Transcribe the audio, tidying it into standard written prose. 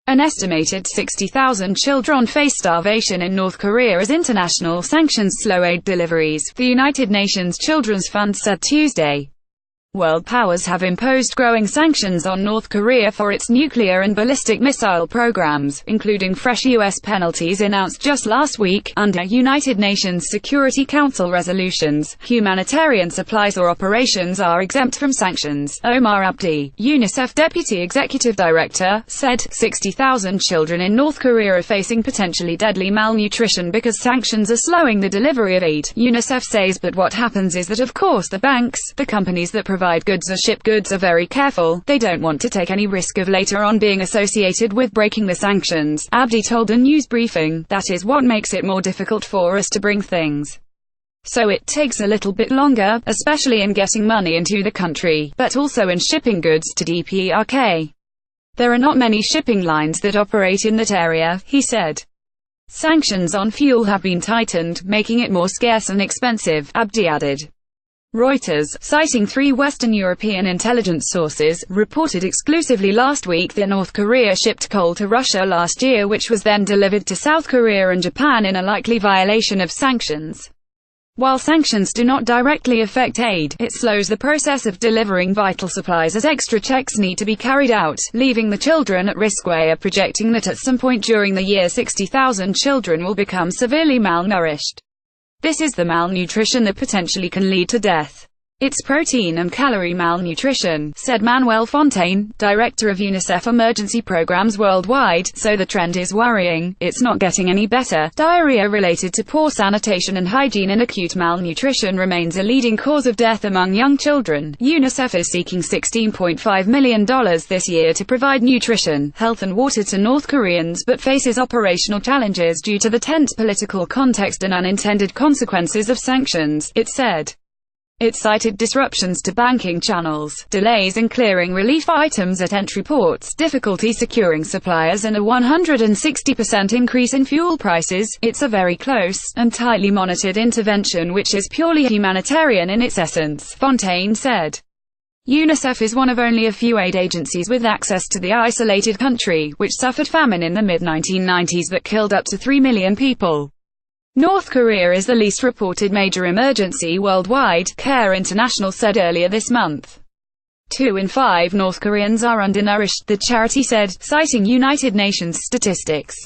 An estimated 60,000 children face starvation in North Korea as international sanctions slow aid deliveries, the United Nations Children's Fund said Tuesday. World powers have imposed growing sanctions on North Korea for its nuclear and ballistic missile programs, including fresh U.S. penalties announced just last week, under United Nations Security Council resolutions. Humanitarian supplies or operations are exempt from sanctions. Omar Abdi, UNICEF Deputy Executive Director, said, 60,000 children in North Korea are facing potentially deadly malnutrition because sanctions are slowing the delivery of aid. UNICEF says, but what happens is that of course the banks, the companies that provide goods or ship goods are very careful. They don't want to take any risk of later on being associated with breaking the sanctions. Abdi told a news briefing, that is what makes it more difficult for us to bring things. So it takes a little bit longer, especially in getting money into the country, but also in shipping goods to DPRK. There are not many shipping lines that operate in that area, he said. Sanctions on fuel have been tightened, making it more scarce and expensive, Abdi added. Reuters, citing 3 Western European intelligence sources, reported exclusively last week that North Korea shipped coal to Russia last year which was then delivered to South Korea and Japan in a likely violation of sanctions. While sanctions do not directly affect aid, it slows the process of delivering vital supplies as extra checks need to be carried out, leaving the children at risk. We are projecting that at some point during the year 60,000 children will become severely malnourished. This is the malnutrition that potentially can lead to death. It's protein and calorie malnutrition, said Manuel Fontaine, director of UNICEF emergency programs worldwide, so the trend is worrying. It's not getting any better. Diarrhea related to poor sanitation and hygiene and acute malnutrition remains a leading cause of death among young children. UNICEF is seeking $16.5 million this year to provide nutrition, health and water to North Koreans but faces operational challenges due to the tense political context and unintended consequences of sanctions, it said. It cited disruptions to banking channels, delays in clearing relief items at entry ports, difficulty securing suppliers and a 160% increase in fuel prices. It's a very close and tightly monitored intervention which is purely humanitarian in its essence, Fontaine said. UNICEF is one of only a few aid agencies with access to the isolated country, which suffered famine in the mid-1990s that killed up to 3 million people. North Korea is the least reported major emergency worldwide, CARE International said earlier this month. 2 in 5 North Koreans are undernourished, the charity said, citing United Nations statistics.